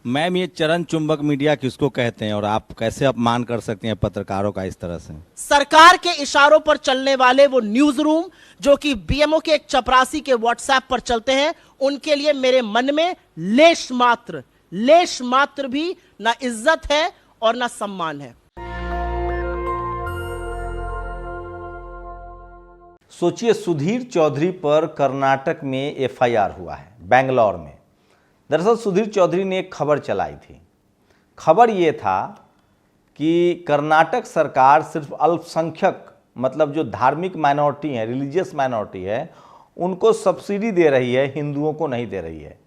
Ma'am, ये चरण चुंबक मीडिया किसको कहते हैं और आप कैसे अपमान कर सकते हैं पत्रकारों का इस तरह से? सरकार के इशारों पर चलने वाले वो न्यूज रूम जो कि बीएमओ के एक चपरासी के व्हाट्सएप पर चलते हैं, उनके लिए मेरे मन में लेश मात्र भी ना इज्जत है और ना सम्मान है। सोचिए, सुधीर चौधरी पर कर्नाटक में एफआईआर हुआ है, बेंगलौर में। दरअसल सुधीर चौधरी ने एक खबर चलाई थी। खबर ये था कि कर्नाटक सरकार सिर्फ अल्पसंख्यक, मतलब जो धार्मिक माइनॉरिटी है, रिलीजियस माइनॉरिटी है, उनको सब्सिडी दे रही है, हिंदुओं को नहीं दे रही है।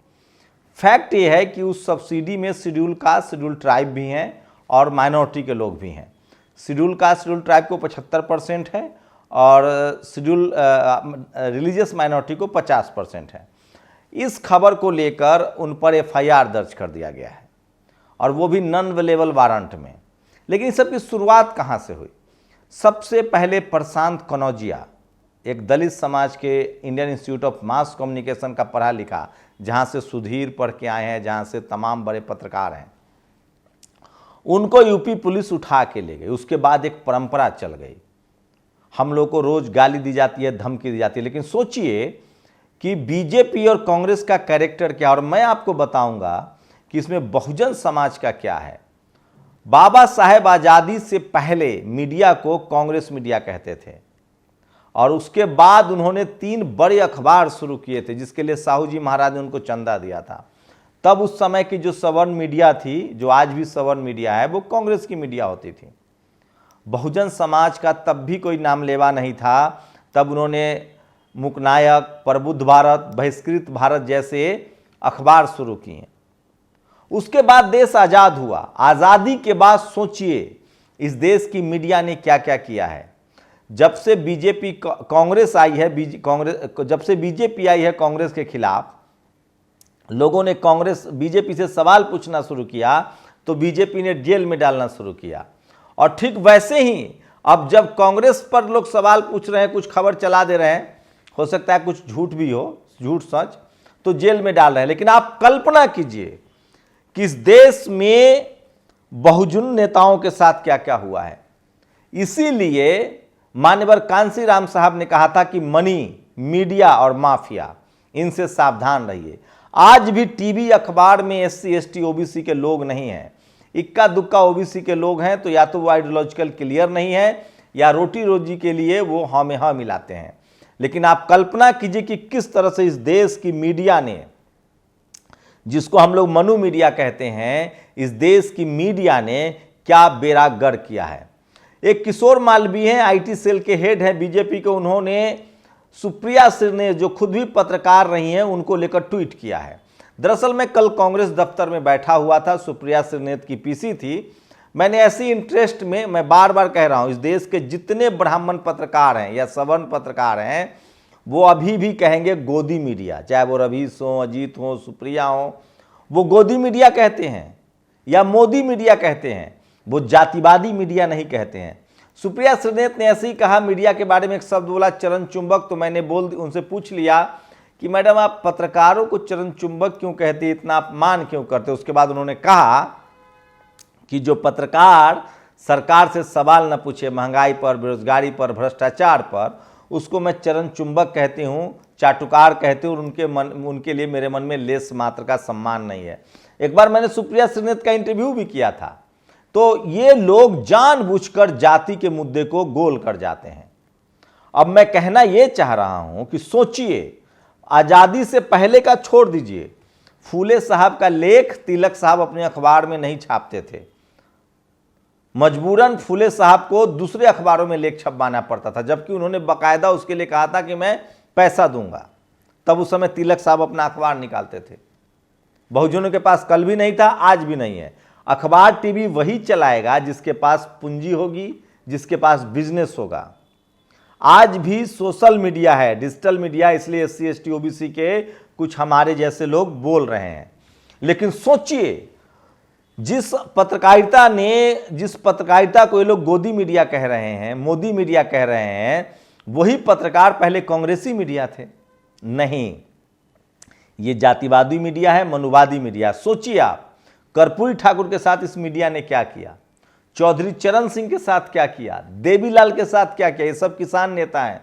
फैक्ट ये है कि उस सब्सिडी में शेड्यूल कास्ट, शेड्यूल ट्राइब भी हैं और माइनॉरिटी के लोग भी हैं। शेड्यूल कास्ट, शेड्यूल ट्राइब को 75% है और शेड्यूल रिलीजियस माइनॉरिटी को 50% है। इस खबर को लेकर उन पर एफआईआर दर्ज कर दिया गया है और वो भी नॉन अवेलेबल वारंट में। लेकिन इस सब की शुरुआत कहाँ से हुई? सबसे पहले प्रशांत कनौजिया, एक दलित समाज के Indian institute of mass communication का पढ़ा लिखा, जहाँ से सुधीर पढ़ के आए हैं, जहाँ से तमाम बड़े पत्रकार हैं, उनको यूपी पुलिस उठा के ले गई। उसके बाद एक परंपरा चल गई, हम लोग को रोज गाली दी जाती है, धमकी दी जाती है। लेकिन सोचिए कि बीजेपी और कांग्रेस का कैरेक्टर क्या, और मैं आपको बताऊंगा कि इसमें बहुजन समाज का क्या है। बाबा साहेब आज़ादी से पहले मीडिया को कांग्रेस मीडिया कहते थे और उसके बाद उन्होंने 3 बड़े अखबार शुरू किए थे, जिसके लिए साहू जी महाराज ने उनको चंदा दिया था। तब उस समय की जो सवर्ण मीडिया थी, जो आज भी सवर्ण मीडिया है, वो कांग्रेस की मीडिया होती थी। बहुजन समाज का तब भी कोई नाम लेवा नहीं था। तब उन्होंने मुकनायक, प्रबुद्ध भारत, बहिष्कृत भारत जैसे अखबार शुरू किए। उसके बाद देश आज़ाद हुआ। आज़ादी के बाद सोचिए इस देश की मीडिया ने क्या क्या किया है। जब से बीजेपी कांग्रेस आई है, जब से बीजेपी आई है कांग्रेस के खिलाफ, लोगों ने बीजेपी से सवाल पूछना शुरू किया तो बीजेपी ने जेल में डालना शुरू किया। और ठीक वैसे ही अब जब कांग्रेस पर लोग सवाल पूछ रहे हैं, कुछ खबर चला दे रहे हैं, हो सकता है कुछ झूठ भी हो, झूठ सच, तो जेल में डाल रहे हैं। लेकिन आप कल्पना कीजिए कि इस देश में बहुजन नेताओं के साथ क्या क्या हुआ है। इसीलिए मान्यवर कांशीराम साहब ने कहा था कि मनी, मीडिया और माफिया, इनसे सावधान रहिए। आज भी टीवी अखबार में SC ST OBC के लोग नहीं हैं। इक्का दुक्का OBC के लोग हैं, तो या तो वो आइडियोलॉजिकल क्लियर नहीं है या रोटी रोजी के लिए वो हाँ में हाँ मिलाते हैं। लेकिन आप कल्पना कीजिए कि किस तरह से इस देश की मीडिया ने, जिसको हम लोग मनु मीडिया कहते हैं, इस देश की मीडिया ने क्या बेड़ा गर्क किया है। एक किशोर मालवीय हैं, IT सेल के हेड हैं बीजेपी के, उन्होंने सुप्रिया सिरने, जो खुद भी पत्रकार रही हैं, उनको लेकर ट्वीट किया है। दरअसल मैं कल कांग्रेस दफ्तर में बैठा हुआ था, सुप्रिया सिरनेत की PC थी। मैंने ऐसी इंटरेस्ट में, मैं बार बार कह रहा हूं, इस देश के जितने ब्राह्मण पत्रकार हैं या सवर्ण पत्रकार हैं, वो अभी भी कहेंगे गोदी मीडिया, चाहे वो रवीश हो, अजीत हो, सुप्रिया हो, वो गोदी मीडिया कहते हैं या मोदी मीडिया कहते हैं, वो जातिवादी मीडिया नहीं कहते हैं। सुप्रिया सिरनेत ने ऐसे ही कहा, मीडिया के बारे में एक शब्द बोला, चरण चुंबक। तो मैंने उनसे पूछ लिया कि मैडम आप पत्रकारों को चरण चुंबक क्यों कहते, इतना अपमान क्यों करते। उसके बाद उन्होंने कहा कि जो पत्रकार सरकार से सवाल न पूछे, महंगाई पर, बेरोजगारी पर, भ्रष्टाचार पर, उसको मैं चरण चुंबक कहती हूँ, चाटुकार कहती हूँ। उनके लिए मेरे मन में लेस मात्र का सम्मान नहीं है। एक बार मैंने सुप्रिया सिरनेत का इंटरव्यू भी किया था। तो ये लोग जानबूझकर जाति के मुद्दे को गोल कर जाते हैं। अब मैं कहना ये चाह रहा हूं कि सोचिए, आज़ादी से पहले का छोड़ दीजिए, फूले साहब का लेख तिलक साहब अपने अखबार में नहीं छापते थे। मजबूरन फूले साहब को दूसरे अखबारों में लेख छपवाना पड़ता था, जबकि उन्होंने बाकायदा उसके लिए कहा था कि मैं पैसा दूंगा। तब उस समय तिलक साहब अपना अखबार निकालते थे। बहुजनों के पास कल भी नहीं था, आज भी नहीं है। अखबार टीवी वही चलाएगा जिसके पास पूंजी होगी, जिसके पास बिजनेस होगा। आज भी सोशल मीडिया है, डिजिटल मीडिया, इसलिए SC ST OBC के कुछ हमारे जैसे लोग बोल रहे हैं। लेकिन सोचिए, जिस पत्रकारिता को ये लोग गोदी मीडिया कह रहे हैं, मोदी मीडिया कह रहे हैं, वही पत्रकार पहले कांग्रेसी मीडिया थे। नहीं, ये जातिवादी मीडिया है, मनुवादी मीडिया। सोचिए आप, कर्पूरी ठाकुर के साथ इस मीडिया ने क्या किया, चौधरी चरण सिंह के साथ क्या किया, देवीलाल के साथ क्या किया, ये सब किसान नेता हैं।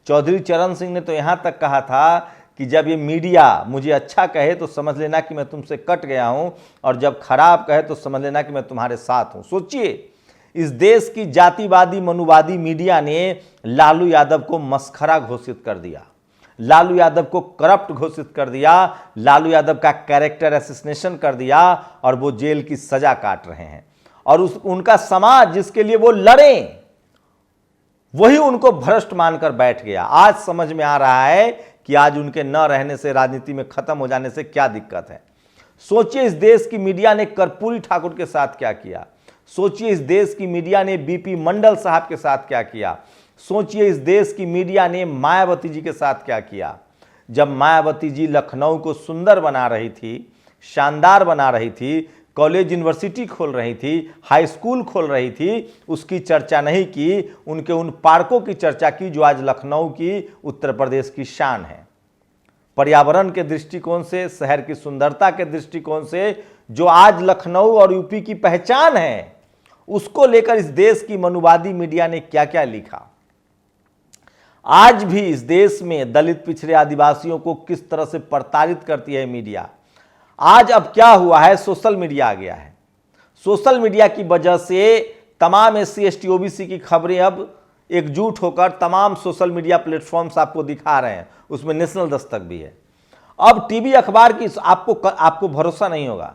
चौधरी चरण सिंह ने तो यहाँ तक कहा था कि जब ये मीडिया मुझे अच्छा कहे तो समझ लेना कि मैं तुमसे कट गया हूं, और जब खराब कहे तो समझ लेना कि मैं तुम्हारे साथ हूं। सोचिए, इस देश की जातिवादी मनुवादी मीडिया ने लालू यादव को मस्खरा घोषित कर दिया, लालू यादव को करप्ट घोषित कर दिया, लालू यादव का कैरेक्टर असैसिनेशन कर दिया, और वो जेल की सजा काट रहे हैं। और उनका समाज जिसके लिए वो लड़े, वही उनको भ्रष्ट मानकर बैठ गया। आज समझ में आ रहा है कि आज उनके न रहने से, राजनीति में खत्म हो जाने से क्या दिक्कत है। सोचिए इस देश की मीडिया ने कर्पूरी ठाकुर के साथ क्या किया, सोचिए इस देश की मीडिया ने बीपी मंडल साहब के साथ क्या किया, सोचिए इस देश की मीडिया ने मायावती जी के साथ क्या किया। जब मायावती जी लखनऊ को सुंदर बना रही थी, शानदार बना रही थी, कॉलेज यूनिवर्सिटी खोल रही थी, हाई स्कूल खोल रही थी, उसकी चर्चा नहीं की, उनके उन पार्कों की चर्चा की जो आज लखनऊ की, उत्तर प्रदेश की शान है। पर्यावरण के दृष्टिकोण से, शहर की सुंदरता के दृष्टिकोण से जो आज लखनऊ और यूपी की पहचान है, उसको लेकर इस देश की मनुवादी मीडिया ने क्या क्या लिखा। आज भी इस देश में दलित पिछड़े आदिवासियों को किस तरह से प्रताड़ित करती है मीडिया। आज अब क्या हुआ है, सोशल मीडिया आ गया है। सोशल मीडिया की वजह से तमाम SC ST OBC की खबरें अब एकजुट होकर तमाम सोशल मीडिया प्लेटफॉर्म्स आपको दिखा रहे हैं, उसमें नेशनल दस्तक भी है। अब टीवी अखबार की आपको भरोसा नहीं होगा,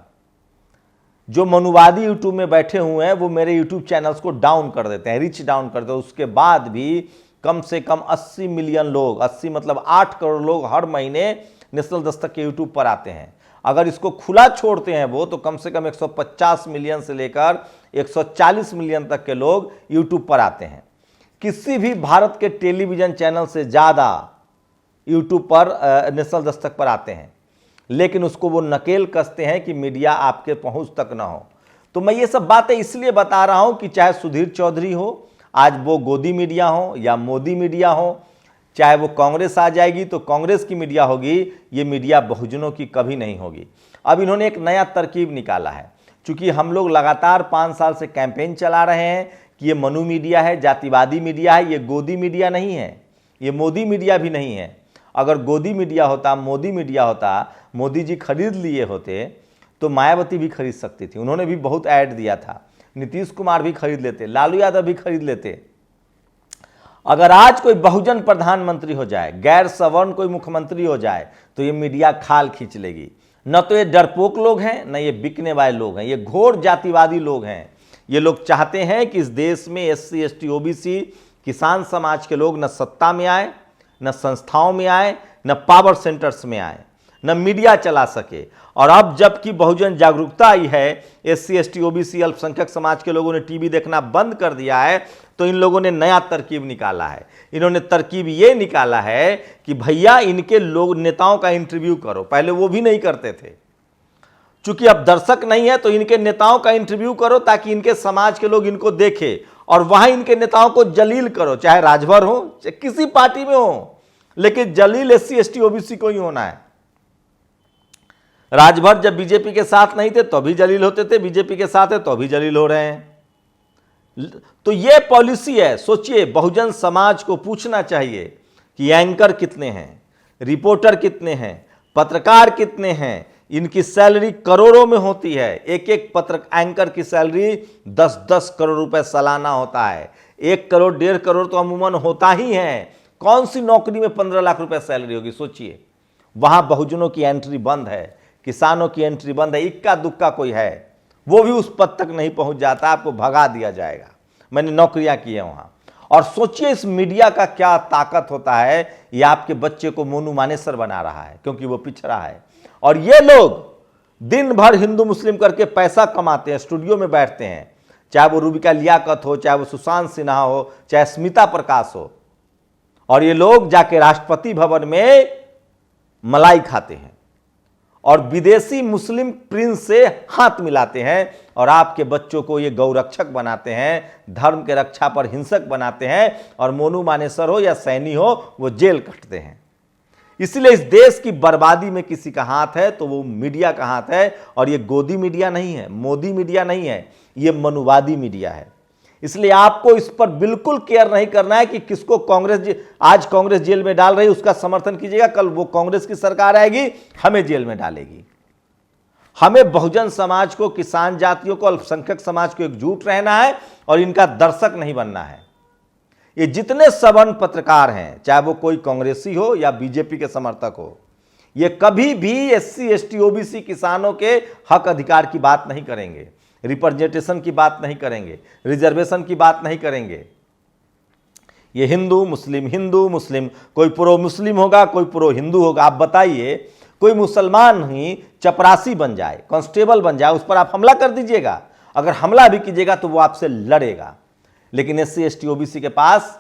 जो मनुवादी यूट्यूब में बैठे हुए हैं वो मेरे यूट्यूब चैनल्स को डाउन कर देते हैं, रीच डाउन कर देते हैं। उसके बाद भी कम से कम 80 मिलियन लोग, 80 मतलब 8 करोड़ लोग हर महीने नेशनल दस्तक के यूट्यूब पर आते हैं। अगर इसको खुला छोड़ते हैं वो, तो कम से कम 150 मिलियन से लेकर 140 मिलियन तक के लोग यूट्यूब पर आते हैं। किसी भी भारत के टेलीविजन चैनल से ज़्यादा यूट्यूब पर नेशनल दस्तक पर आते हैं, लेकिन उसको वो नकेल कसते हैं कि मीडिया आपके पहुंच तक ना हो। तो मैं ये सब बातें इसलिए बता रहा हूं कि चाहे सुधीर चौधरी हो, आज वो गोदी मीडिया हो या मोदी मीडिया हो, चाहे वो कांग्रेस आ जाएगी तो कांग्रेस की मीडिया होगी, ये मीडिया बहुजनों की कभी नहीं होगी। अब इन्होंने एक नया तरकीब निकाला है, क्योंकि हम लोग लगातार 5 साल से कैंपेन चला रहे हैं कि ये मनु मीडिया है, जातिवादी मीडिया है, ये गोदी मीडिया नहीं है, ये मोदी मीडिया भी नहीं है। अगर गोदी मीडिया होता, मोदी मीडिया होता, मोदी जी खरीद लिए होते तो मायावती भी खरीद सकती थी, उन्होंने भी बहुत ऐड दिया था, नीतीश कुमार भी खरीद लेते, लालू यादव भी खरीद लेते। अगर आज कोई बहुजन प्रधानमंत्री हो जाए, गैर सवर्ण कोई मुख्यमंत्री हो जाए, तो ये मीडिया खाल खींच लेगी। न तो ये डरपोक लोग हैं, न ये बिकने वाले लोग हैं, ये घोर जातिवादी लोग हैं। ये लोग चाहते हैं कि इस देश में SC ST OBC किसान समाज के लोग न सत्ता में आए, न संस्थाओं में आए, न पावर सेंटर्स में आए, न मीडिया चला सके। और अब जबकि बहुजन जागरूकता आई है, SC ST OBC अल्पसंख्यक समाज के लोगों ने टीवी देखना बंद कर दिया है, तो इन लोगों ने नया तरकीब निकाला है। इन्होंने तरकीब ये निकाला है कि भैया इनके लोग नेताओं का इंटरव्यू करो। पहले वो भी नहीं करते थे, चूंकि अब दर्शक नहीं है तो इनके नेताओं का इंटरव्यू करो, ताकि इनके समाज के लोग इनको देखें और वहां इनके नेताओं को जलील करो, चाहे राजभर हो चाहे किसी पार्टी में हो, लेकिन जलील SC ST OBC को ही होना है। राजभर जब बीजेपी के साथ नहीं थे तो भी जलील होते थे, बीजेपी के साथ है तो भी जलील हो रहे हैं। तो ये पॉलिसी है। सोचिए, बहुजन समाज को पूछना चाहिए कि एंकर कितने हैं, रिपोर्टर कितने हैं, पत्रकार कितने हैं। इनकी सैलरी करोड़ों में होती है। एक एक एंकर की सैलरी 10-10 करोड़ रुपए सालाना होता है। 1 करोड़ 1.5 करोड़ तो अमूमन होता ही है। कौन सी नौकरी में 15 लाख रुपए सैलरी होगी, सोचिए। वहां बहुजनों की एंट्री बंद है, किसानों की एंट्री बंद है, इक्का दुक्का कोई है वो भी उस पद तक नहीं पहुंच जाता, आपको भगा दिया जाएगा। मैंने नौकरियां की है वहां। और सोचिए इस मीडिया का क्या ताकत होता है। ये आपके बच्चे को मोनू मानेसर बना रहा है, क्योंकि वो पिछड़ा है। और ये लोग दिन भर हिंदू मुस्लिम करके पैसा कमाते हैं, स्टूडियो में बैठते हैं, चाहे वो रूबिका लियाकत हो, चाहे वो सुशांत सिन्हा हो, चाहे स्मिता प्रकाश हो। और ये लोग जाके राष्ट्रपति भवन में मलाई खाते हैं और विदेशी मुस्लिम प्रिंस से हाथ मिलाते हैं, और आपके बच्चों को ये गौरक्षक बनाते हैं, धर्म के रक्षा पर हिंसक बनाते हैं, और मोनू मानेसर हो या सैनी हो वो जेल कटते हैं। इसलिए इस देश की बर्बादी में किसी का हाथ है तो वो मीडिया का हाथ है, और ये गोदी मीडिया नहीं है, मोदी मीडिया नहीं है, ये मनुवादी मीडिया है। इसलिए आपको इस पर बिल्कुल केयर नहीं करना है कि किसको आज कांग्रेस जेल में डाल रही है उसका समर्थन कीजिएगा, कल वो कांग्रेस की सरकार आएगी हमें जेल में डालेगी। हमें बहुजन समाज को, किसान जातियों को, अल्पसंख्यक समाज को एकजुट रहना है और इनका दर्शक नहीं बनना है। ये जितने सवर्ण पत्रकार हैं, चाहे वो कोई कांग्रेसी हो या बीजेपी के समर्थक हो, ये कभी भी एससी एसटी ओबीसी किसानों के हक अधिकार की बात नहीं करेंगे, रिप्रेजेंटेशन की बात नहीं करेंगे, रिजर्वेशन की बात नहीं करेंगे। ये हिंदू मुस्लिम, कोई प्रो मुस्लिम होगा, कोई प्रो हिंदू होगा। आप बताइए, कोई मुसलमान ही चपरासी बन जाए, कांस्टेबल बन जाए, उस पर आप हमला कर दीजिएगा। अगर हमला भी कीजिएगा तो वो आपसे लड़ेगा। लेकिन एससी एसटी ओबीसी के पास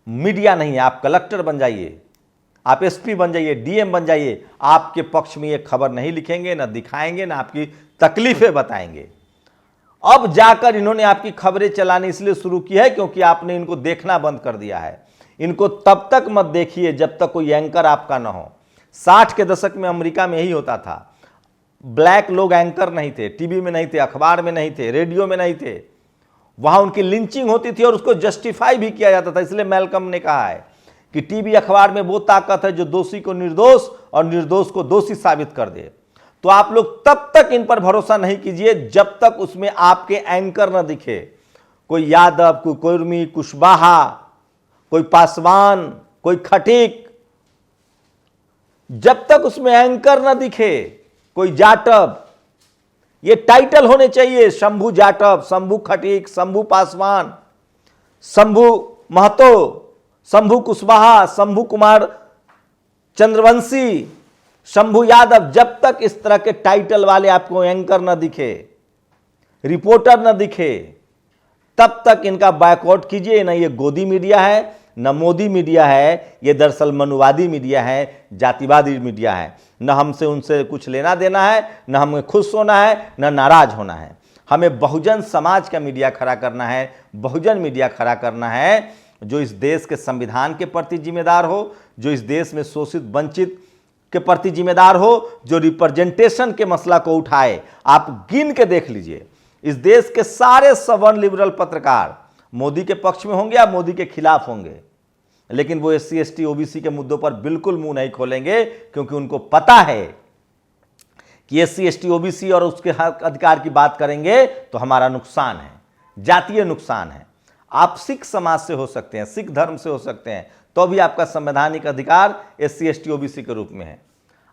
मीडिया नहीं है। आप कलेक्टर बन जाइए, आप एसपी बन जाइए, डीएम बन जाइए, आपके पक्ष में ये खबर नहीं लिखेंगे, ना दिखाएंगे, ना आपकी तकलीफें बताएंगे। अब जाकर इन्होंने आपकी खबरें चलानी इसलिए शुरू की है क्योंकि आपने इनको देखना बंद कर दिया है। इनको तब तक मत देखिए जब तक कोई एंकर आपका ना हो। 60 के दशक में अमेरिका में यही होता था। ब्लैक लोग एंकर नहीं थे, टीवी में नहीं थे, अखबार में नहीं थे, रेडियो में नहीं थे। वहां उनकी लिंचिंग होती थी और उसको जस्टिफाई भी किया जाता था। इसलिए मैल्कम ने कहा है कि टीवी अखबार में वो ताकत है जो दोषी को निर्दोष और निर्दोष को दोषी साबित कर दे। तो आप लोग तब तक इन पर भरोसा नहीं कीजिए जब तक उसमें आपके एंकर न दिखे। कोई यादव, कोई कुर्मी, कुशवाहा, कोई पासवान, कोई खटीक, जब तक उसमें एंकर न दिखे, कोई जाटव, ये टाइटल होने चाहिए, शंभू जाटव, शंभू खटीक, शंभू पासवान, शंभू महतो, शंभू कुशवाहा, शंभू कुमार चंद्रवंशी, शंभू यादव। जब तक इस तरह के टाइटल वाले आपको एंकर न दिखे, रिपोर्टर न दिखे, तब तक इनका बायकॉट कीजिए। ना ये गोदी मीडिया है, न मोदी मीडिया है, ये दरअसल मनुवादी मीडिया है, जातिवादी मीडिया है। न हमसे उनसे कुछ लेना देना है, न हमें खुश होना है, न नाराज होना है। हमें बहुजन समाज का मीडिया खड़ा करना है, बहुजन मीडिया खड़ा करना है जो इस देश के संविधान के प्रति जिम्मेदार हो, जो इस देश में शोषित वंचित के प्रति जिम्मेदार हो, जो रिप्रेजेंटेशन के मसला को उठाए। आप गिन के देख लीजिए, इस देश के सारे सवर्ण लिबरल पत्रकार मोदी के पक्ष में होंगे या मोदी के खिलाफ होंगे, लेकिन वो एससी एसटी ओबीसी के मुद्दों पर बिल्कुल मुंह नहीं खोलेंगे क्योंकि उनको पता है कि एससी एसटी ओबीसी और उसके हक अधिकार की बात करेंगे तो हमारा नुकसान है, जातीय नुकसान है। आप सिख समाज से हो सकते हैं, सिख धर्म से हो सकते हैं, तो भी आपका संवैधानिक अधिकार एससी एसटी ओबीसी के रूप में है।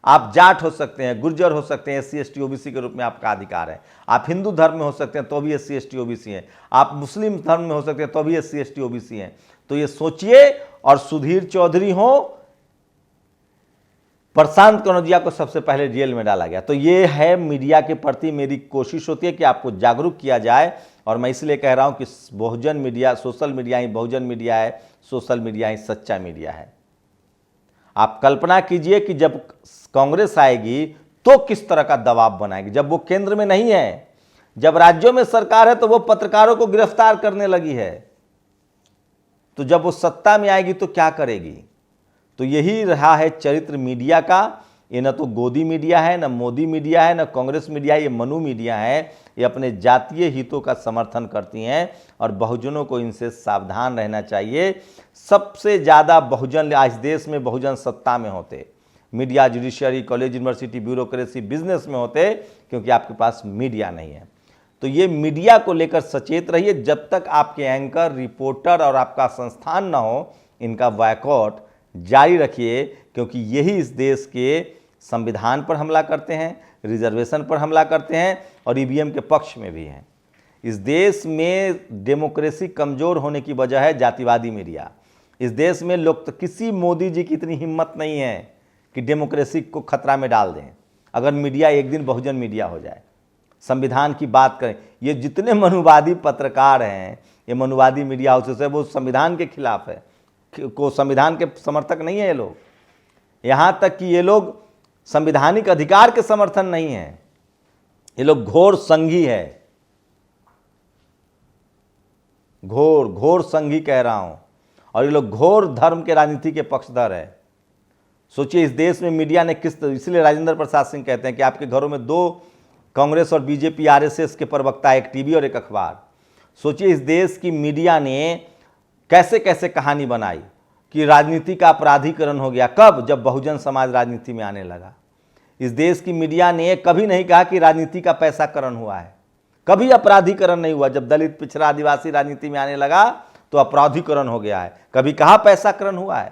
आप जाट हो सकते हैं, गुर्जर हो सकते हैं, एससी एसटी ओबीसी के रूप में आपका अधिकार है। आप हिंदू धर्म में हो सकते हैं तो भी एससी एसटी ओबीसी हैं। आप मुस्लिम धर्म में हो सकते हैं तो भी एससी एसटी ओबीसी हैं। तो ये सोचिए। और सुधीर चौधरी हो, प्रशांत कनौजिया को सबसे पहले जेल में डाला गया। तो ये है मीडिया के प्रति मेरी कोशिश होती है कि आपको जागरूक किया जाए। और मैं इसलिए कह रहा हूं कि बहुजन मीडिया, सोशल मीडिया ही बहुजन मीडिया है, सोशल मीडिया ही सच्चा मीडिया है। आप कल्पना कीजिए कि जब कांग्रेस आएगी तो किस तरह का दबाव बनाएगी। जब वो केंद्र में नहीं है, जब राज्यों में सरकार है तो वो पत्रकारों को गिरफ्तार करने लगी है, तो जब वो सत्ता में आएगी तो क्या करेगी। तो यही रहा है चरित्र मीडिया का। ये न तो गोदी मीडिया है, न मोदी मीडिया है, न कांग्रेस मीडिया है, ये मनु मीडिया है। ये अपने जातीय हितों का समर्थन करती हैं और बहुजनों को इनसे सावधान रहना चाहिए। सबसे ज़्यादा बहुजन आज देश में बहुजन सत्ता में होते, media, judiciary, college, university, bureaucracy, business में होते, क्योंकि आपके पास मीडिया नहीं है। तो ये मीडिया को लेकर सचेत रहिए। जब तक आपके एंकर, रिपोर्टर और आपका संस्थान ना हो, इनका बायकॉट जारी रखिए, क्योंकि यही इस देश के संविधान पर हमला करते हैं, रिजर्वेशन पर हमला करते हैं और ईवीएम के पक्ष में भी हैं। इस देश में डेमोक्रेसी कमज़ोर होने की वजह है जातिवादी मीडिया। इस देश में लोग तो, किसी मोदी जी की इतनी हिम्मत नहीं है कि डेमोक्रेसी को खतरा में डाल दें। अगर मीडिया एक दिन बहुजन मीडिया हो जाए, संविधान की बात करें, ये जितने मनुवादी पत्रकार हैं, ये मनुवादी मीडिया हाउसेस है, वो संविधान के खिलाफ है, को संविधान के समर्थक नहीं है ये लोग। यहाँ तक कि ये लोग संवैधानिक अधिकार के समर्थन नहीं है, ये लोग घोर संघी है, घोर संघी कह रहा हूं। और ये लोग घोर धर्म के राजनीति के पक्षधर है। सोचिए इस देश में मीडिया ने किस तरह, इसलिए राजेंद्र प्रसाद सिंह कहते हैं कि आपके घरों में 2 कांग्रेस और बीजेपी आरएसएस के प्रवक्ता, एक टीवी और एक अखबार। सोचिए इस देश की मीडिया ने कैसे कैसे कहानी बनाई कि राजनीति का अपराधीकरण हो गया। कब? जब बहुजन समाज राजनीति में आने लगा। इस देश की मीडिया ने कभी नहीं कहा कि राजनीति का पैसाकरण हुआ है, कभी अपराधीकरण नहीं हुआ। जब दलित, पिछड़ा, आदिवासी राजनीति में आने लगा तो अपराधीकरण हो गया है, कभी कहा पैसाकरण हुआ है।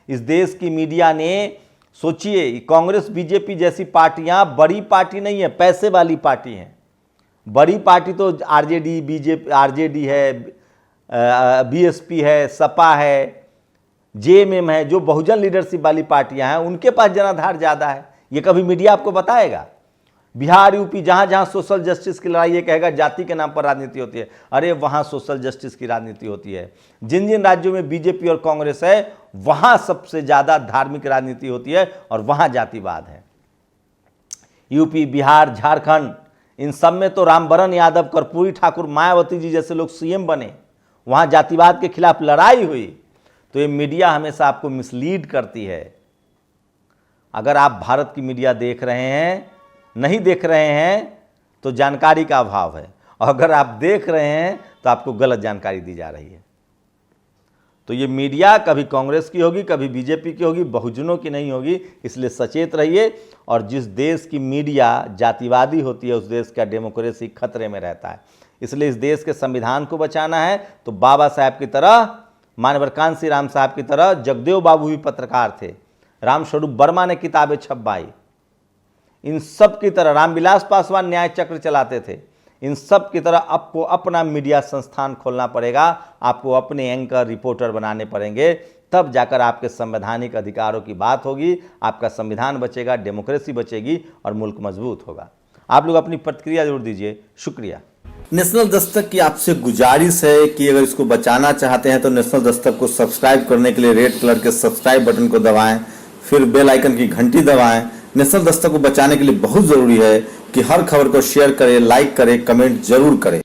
इस देश की मीडिया ने, सोचिए कांग्रेस बीजेपी जैसी पार्टियां बड़ी पार्टी नहीं है, पैसे वाली पार्टी हैं। बड़ी पार्टी तो आरजेडी, बीजेपी, आरजेडी है, बीएसपी है, सपा है, जेएमएम है, जो बहुजन लीडरशिप वाली पार्टियां हैं उनके पास जनाधार ज़्यादा है। ये कभी मीडिया आपको बताएगा? बिहार, यूपी, जहाँ जहाँ सोशल जस्टिस की लड़ाई, ये कहेगा जाति के नाम पर राजनीति होती है। अरे वहाँ सोशल जस्टिस की राजनीति होती है। जिन जिन राज्यों में बीजेपी और कांग्रेस है वहाँ सबसे ज़्यादा धार्मिक राजनीति होती है और वहाँ जातिवाद है। यूपी, बिहार, झारखंड, इन सब में तो रामबरन यादव, कर्पूरी ठाकुर, मायावती जी जैसे लोग सीएम बने, वहाँ जातिवाद के खिलाफ लड़ाई हुई। तो ये मीडिया हमेशा आपको मिसलीड करती है। अगर आप भारत की मीडिया देख रहे हैं, नहीं देख रहे हैं तो जानकारी का अभाव है, और अगर आप देख रहे हैं तो आपको गलत जानकारी दी जा रही है। तो ये मीडिया कभी कांग्रेस की होगी, कभी बीजेपी की होगी, बहुजनों की नहीं होगी। इसलिए सचेत रहिए। और जिस देश की मीडिया जातिवादी होती है उस देश का डेमोक्रेसी खतरे में रहता है। इसलिए इस देश के संविधान को बचाना है तो बाबा साहब की तरह, मानवर कांसी राम साहब की तरह जगदेव बाबू भी पत्रकार थे, रामस्वरूप वर्मा ने किताबें छपवाई, इन सब की तरह रामविलास पासवान न्याय चक्र चलाते थे। इन सब की तरह आपको अपना मीडिया संस्थान खोलना पड़ेगा, आपको अपने एंकर, रिपोर्टर बनाने पड़ेंगे, तब जाकर आपके संवैधानिक अधिकारों की बात होगी, आपका संविधान बचेगा, डेमोक्रेसी बचेगी और मुल्क मजबूत होगा। आप लोग अपनी प्रतिक्रिया जरूर दीजिए। शुक्रिया। नेशनल दस्तक की आपसे गुजारिश है कि अगर इसको बचाना चाहते हैं तो नेशनल दस्तक को सब्सक्राइब करने के लिए रेड कलर के सब्सक्राइब बटन को दबाएं, फिर बेल आइकन की घंटी दबाएं। नेशनल दस्तक को बचाने के लिए बहुत जरूरी है कि हर खबर को शेयर करें, लाइक करें, कमेंट जरूर करें।